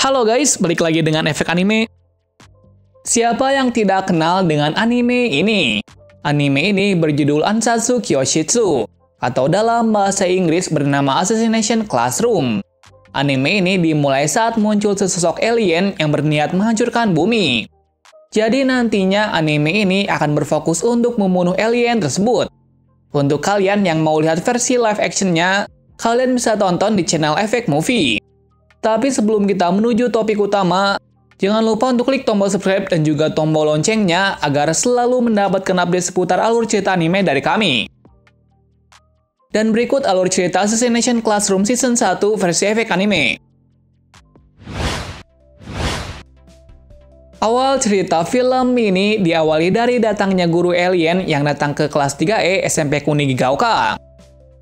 Halo guys, balik lagi dengan Efek Anime. Siapa yang tidak kenal dengan anime ini? Anime ini berjudul Ansatsu Kyoshitsu, atau dalam bahasa Inggris bernama Assassination Classroom. Anime ini dimulai saat muncul sesosok alien yang berniat menghancurkan bumi. Jadi nantinya anime ini akan berfokus untuk membunuh alien tersebut. Untuk kalian yang mau lihat versi live actionnya, kalian bisa tonton di channel Efek Movie. Tapi sebelum kita menuju topik utama, jangan lupa untuk klik tombol subscribe dan juga tombol loncengnya agar selalu mendapatkan update seputar alur cerita anime dari kami. Dan berikut alur cerita Assassination Classroom Season 1 versi Efek Anime. Awal cerita film ini diawali dari datangnya guru alien yang datang ke kelas 3E SMP Kunigigaoka.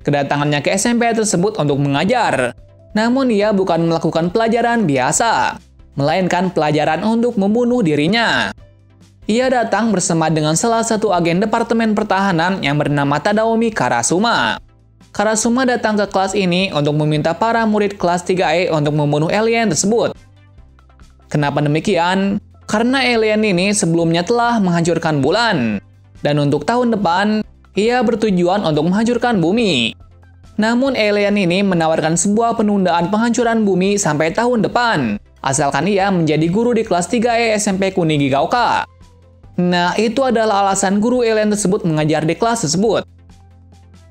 Kedatangannya ke SMP tersebut untuk mengajar. Namun ia bukan melakukan pelajaran biasa, melainkan pelajaran untuk membunuh dirinya. Ia datang bersama dengan salah satu agen Departemen Pertahanan yang bernama Tadaomi Karasuma. Karasuma datang ke kelas ini untuk meminta para murid kelas 3E untuk membunuh alien tersebut. Kenapa demikian? Karena alien ini sebelumnya telah menghancurkan bulan. Dan untuk tahun depan, ia bertujuan untuk menghancurkan bumi. Namun alien ini menawarkan sebuah penundaan penghancuran bumi sampai tahun depan, asalkan ia menjadi guru di kelas 3E SMP Kunigigaoka. Nah, itu adalah alasan guru alien tersebut mengajar di kelas tersebut.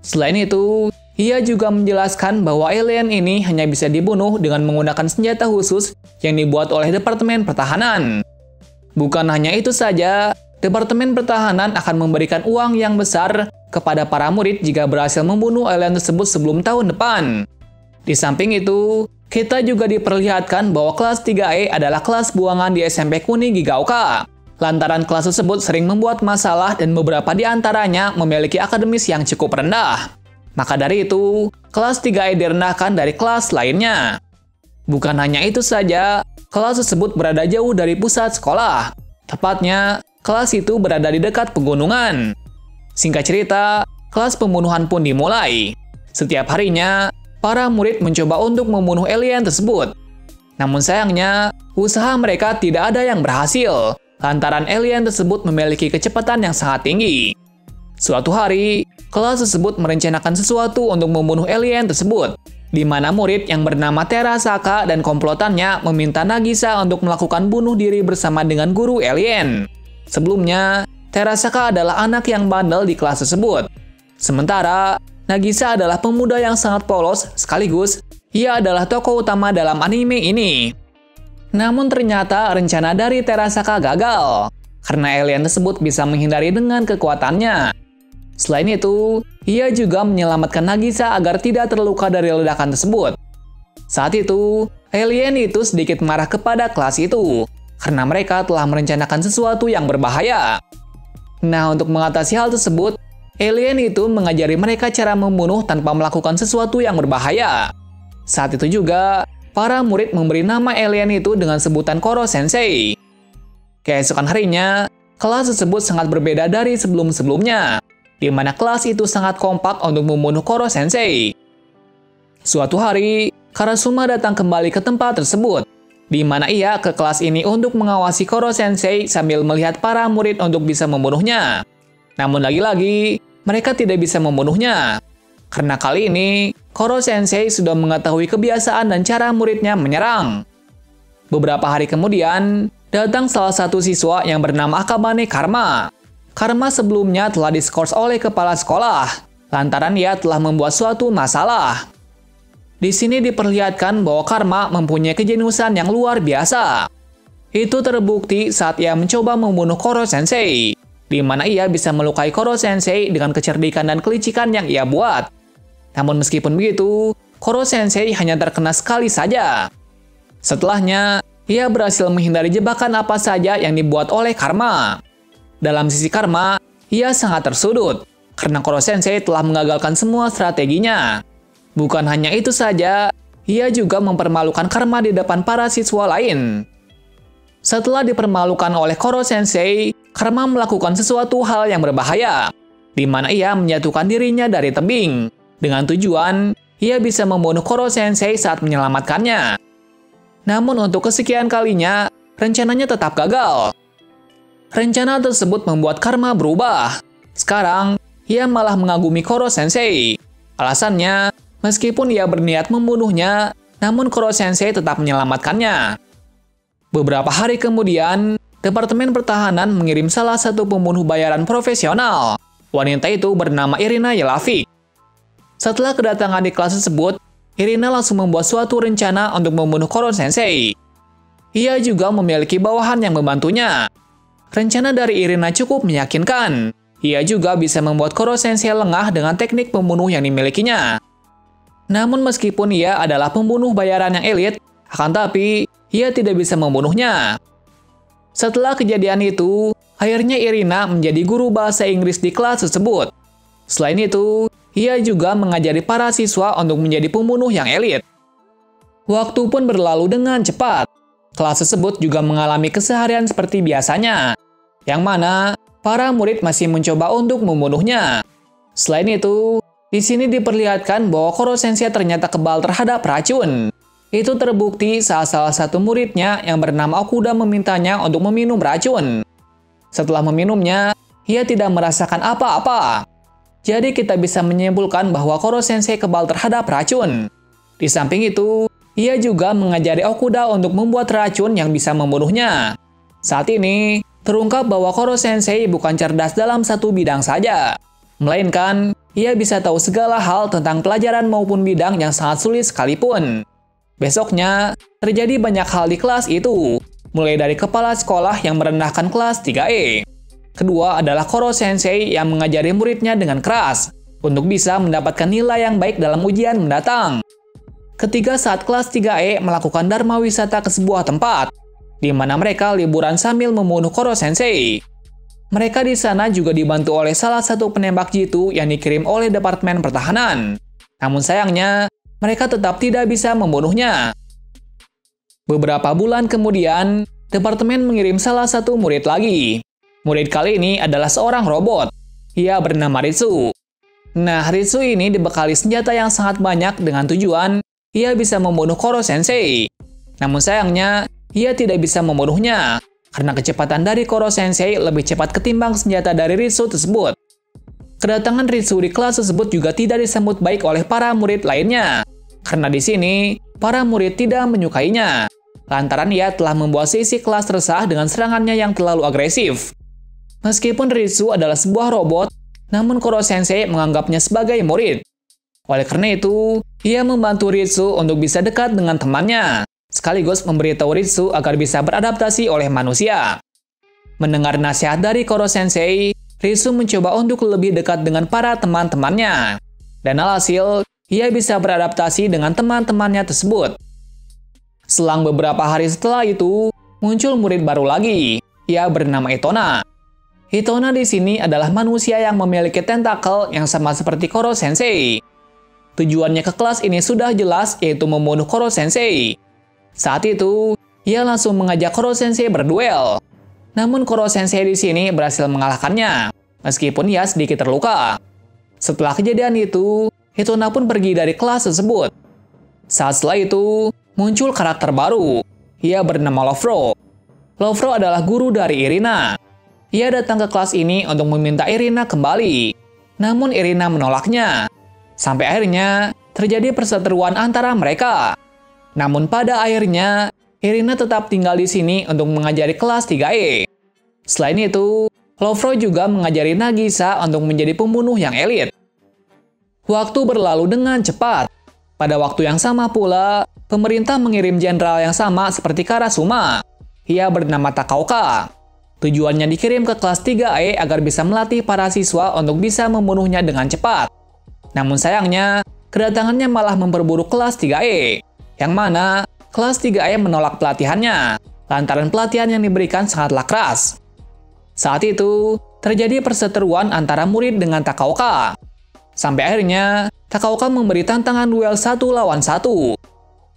Selain itu, ia juga menjelaskan bahwa alien ini hanya bisa dibunuh dengan menggunakan senjata khusus yang dibuat oleh Departemen Pertahanan. Bukan hanya itu saja, Departemen Pertahanan akan memberikan uang yang besar kepada para murid jika berhasil membunuh alien tersebut sebelum tahun depan. Di samping itu, kita juga diperlihatkan bahwa kelas 3E adalah kelas buangan di SMP Kunigigaoka. Lantaran kelas tersebut sering membuat masalah dan beberapa di antaranya memiliki akademis yang cukup rendah. Maka dari itu, kelas 3E direndahkan dari kelas lainnya. Bukan hanya itu saja, kelas tersebut berada jauh dari pusat sekolah. Tepatnya, kelas itu berada di dekat pegunungan. Singkat cerita, kelas pembunuhan pun dimulai. Setiap harinya, para murid mencoba untuk membunuh alien tersebut. Namun sayangnya, usaha mereka tidak ada yang berhasil, lantaran alien tersebut memiliki kecepatan yang sangat tinggi. Suatu hari, kelas tersebut merencanakan sesuatu untuk membunuh alien tersebut, di mana murid yang bernama Terasaka dan komplotannya meminta Nagisa untuk melakukan bunuh diri bersama dengan guru alien. Sebelumnya, Terasaka adalah anak yang bandel di kelas tersebut. Sementara, Nagisa adalah pemuda yang sangat polos, sekaligus ia adalah tokoh utama dalam anime ini. Namun ternyata rencana dari Terasaka gagal, karena alien tersebut bisa menghindari dengan kekuatannya. Selain itu, ia juga menyelamatkan Nagisa agar tidak terluka dari ledakan tersebut. Saat itu, alien itu sedikit marah kepada kelas itu, karena mereka telah merencanakan sesuatu yang berbahaya. Nah, untuk mengatasi hal tersebut, alien itu mengajari mereka cara membunuh tanpa melakukan sesuatu yang berbahaya. Saat itu juga, para murid memberi nama alien itu dengan sebutan Koro Sensei. Keesokan harinya, kelas tersebut sangat berbeda dari sebelum-sebelumnya, di mana kelas itu sangat kompak untuk membunuh Koro Sensei. Suatu hari, Karasuma datang kembali ke tempat tersebut, di mana ia ke kelas ini untuk mengawasi Koro Sensei sambil melihat para murid untuk bisa membunuhnya. Namun lagi-lagi, mereka tidak bisa membunuhnya. Karena kali ini, Koro Sensei sudah mengetahui kebiasaan dan cara muridnya menyerang. Beberapa hari kemudian, datang salah satu siswa yang bernama Akabane Karma. Karma sebelumnya telah diskors oleh kepala sekolah, lantaran ia telah membuat suatu masalah. Di sini diperlihatkan bahwa Karma mempunyai kejeniusan yang luar biasa. Itu terbukti saat ia mencoba membunuh Koro Sensei, di mana ia bisa melukai Koro Sensei dengan kecerdikan dan kelicikan yang ia buat. Namun meskipun begitu, Koro Sensei hanya terkena sekali saja. Setelahnya, ia berhasil menghindari jebakan apa saja yang dibuat oleh Karma. Dalam sisi Karma, ia sangat tersudut, karena Koro Sensei telah mengagalkan semua strateginya. Bukan hanya itu saja, ia juga mempermalukan Karma di depan para siswa lain. Setelah dipermalukan oleh Koro Sensei, Karma melakukan sesuatu hal yang berbahaya, di mana ia menjatuhkan dirinya dari tebing, dengan tujuan ia bisa membunuh Koro Sensei saat menyelamatkannya. Namun untuk kesekian kalinya, rencananya tetap gagal. Rencana tersebut membuat Karma berubah. Sekarang, ia malah mengagumi Koro Sensei. Alasannya, meskipun ia berniat membunuhnya, namun Koro Sensei tetap menyelamatkannya. Beberapa hari kemudian, Departemen Pertahanan mengirim salah satu pembunuh bayaran profesional. Wanita itu bernama Irina Yelavic. Setelah kedatangan di kelas tersebut, Irina langsung membuat suatu rencana untuk membunuh Koro Sensei. Ia juga memiliki bawahan yang membantunya. Rencana dari Irina cukup meyakinkan. Ia juga bisa membuat Koro Sensei lengah dengan teknik pembunuh yang dimilikinya. Namun meskipun ia adalah pembunuh bayaran yang elit, akan tapi ia tidak bisa membunuhnya. Setelah kejadian itu, akhirnya Irina menjadi guru bahasa Inggris di kelas tersebut. Selain itu, ia juga mengajari para siswa untuk menjadi pembunuh yang elit. Waktu pun berlalu dengan cepat. Kelas tersebut juga mengalami keseharian seperti biasanya, yang mana para murid masih mencoba untuk membunuhnya. Selain itu, di sini diperlihatkan bahwa Koro Sensei ternyata kebal terhadap racun. Itu terbukti saat salah satu muridnya yang bernama Okuda memintanya untuk meminum racun. Setelah meminumnya, ia tidak merasakan apa-apa. Jadi kita bisa menyimpulkan bahwa Koro Sensei kebal terhadap racun. Di samping itu, ia juga mengajari Okuda untuk membuat racun yang bisa membunuhnya. Saat ini, terungkap bahwa Koro Sensei bukan cerdas dalam satu bidang saja, melainkan ia bisa tahu segala hal tentang pelajaran maupun bidang yang sangat sulit sekalipun. Besoknya, terjadi banyak hal di kelas itu, mulai dari kepala sekolah yang merendahkan kelas 3E. Kedua adalah Koro Sensei yang mengajari muridnya dengan keras, untuk bisa mendapatkan nilai yang baik dalam ujian mendatang. Ketiga saat kelas 3E melakukan Dharma Wisata ke sebuah tempat, di mana mereka liburan sambil membunuh Koro Sensei. Mereka di sana juga dibantu oleh salah satu penembak jitu yang dikirim oleh Departemen Pertahanan. Namun sayangnya, mereka tetap tidak bisa membunuhnya. Beberapa bulan kemudian, Departemen mengirim salah satu murid lagi. Murid kali ini adalah seorang robot. Ia bernama Ritsu. Nah, Ritsu ini dibekali senjata yang sangat banyak dengan tujuan ia bisa membunuh Koro Sensei. Namun sayangnya, ia tidak bisa membunuhnya, karena kecepatan dari Koro Sensei lebih cepat ketimbang senjata dari Ritsu tersebut. Kedatangan Ritsu di kelas tersebut juga tidak disambut baik oleh para murid lainnya, karena di sini, para murid tidak menyukainya, lantaran ia telah membuat sisi kelas resah dengan serangannya yang terlalu agresif. Meskipun Ritsu adalah sebuah robot, namun Koro Sensei menganggapnya sebagai murid. Oleh karena itu, ia membantu Ritsu untuk bisa dekat dengan temannya, sekaligus memberitahu Ritsu agar bisa beradaptasi oleh manusia. Mendengar nasihat dari Koro Sensei, Ritsu mencoba untuk lebih dekat dengan para teman-temannya. Dan alhasil, ia bisa beradaptasi dengan teman-temannya tersebut. Selang beberapa hari setelah itu, muncul murid baru lagi. Ia bernama Itona. Itona di sini adalah manusia yang memiliki tentakel yang sama seperti Koro Sensei. Tujuannya ke kelas ini sudah jelas, yaitu membunuh Koro Sensei. Saat itu, ia langsung mengajak Koro Sensei berduel. Namun Koro Sensei di sini berhasil mengalahkannya, meskipun ia sedikit terluka. Setelah kejadian itu, Itona pun pergi dari kelas tersebut. Saat setelah itu, muncul karakter baru. Ia bernama Lofro. Lofro adalah guru dari Irina. Ia datang ke kelas ini untuk meminta Irina kembali. Namun Irina menolaknya. Sampai akhirnya terjadi perseteruan antara mereka. Namun pada akhirnya, Irina tetap tinggal di sini untuk mengajari kelas 3E. Selain itu, Lofro juga mengajari Nagisa untuk menjadi pembunuh yang elit. Waktu berlalu dengan cepat. Pada waktu yang sama pula, pemerintah mengirim jenderal yang sama seperti Karasuma. Ia bernama Takaoka. Tujuannya dikirim ke kelas 3E agar bisa melatih para siswa untuk bisa membunuhnya dengan cepat. Namun sayangnya, kedatangannya malah memperburuk kelas 3E, yang mana kelas 3E menolak pelatihannya, lantaran pelatihan yang diberikan sangatlah keras. Saat itu, terjadi perseteruan antara murid dengan Takaoka. Sampai akhirnya, Takaoka memberi tantangan duel 1 lawan 1.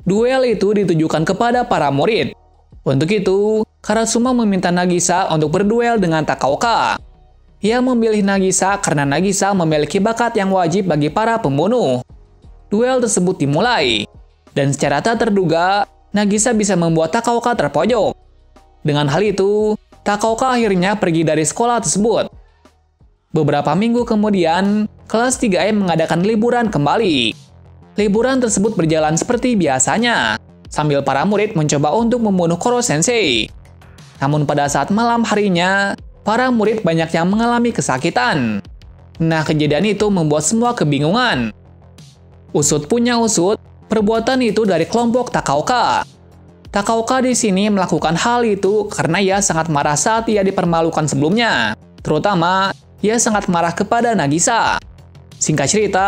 Duel itu ditujukan kepada para murid. Untuk itu, Karasuma meminta Nagisa untuk berduel dengan Takaoka. Ia memilih Nagisa karena Nagisa memiliki bakat yang wajib bagi para pembunuh. Duel tersebut dimulai, dan secara tak terduga, Nagisa bisa membuat Takaoka terpojok. Dengan hal itu, Takaoka akhirnya pergi dari sekolah tersebut. Beberapa minggu kemudian, kelas 3E mengadakan liburan kembali. Liburan tersebut berjalan seperti biasanya, sambil para murid mencoba untuk membunuh Koro Sensei. Namun pada saat malam harinya, para murid banyak yang mengalami kesakitan. Nah, kejadian itu membuat semua kebingungan. Usut punya usut, perbuatan itu dari kelompok Takaoka. Takaoka di sini melakukan hal itu karena ia sangat marah saat ia dipermalukan sebelumnya. Terutama, ia sangat marah kepada Nagisa. Singkat cerita,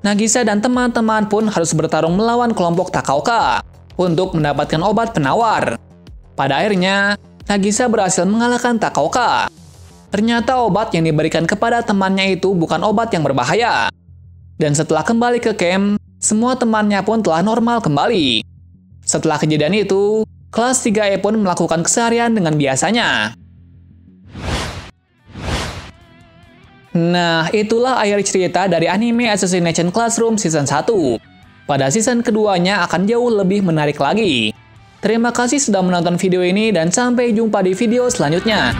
Nagisa dan teman-teman pun harus bertarung melawan kelompok Takaoka untuk mendapatkan obat penawar. Pada akhirnya, Nagisa berhasil mengalahkan Takaoka. Ternyata obat yang diberikan kepada temannya itu bukan obat yang berbahaya. Dan setelah kembali ke camp, semua temannya pun telah normal kembali. Setelah kejadian itu, kelas 3E pun melakukan keseharian dengan biasanya. Nah, itulah akhir cerita dari anime Assassination Classroom Season 1. Pada season keduanya akan jauh lebih menarik lagi. Terima kasih sudah menonton video ini dan sampai jumpa di video selanjutnya.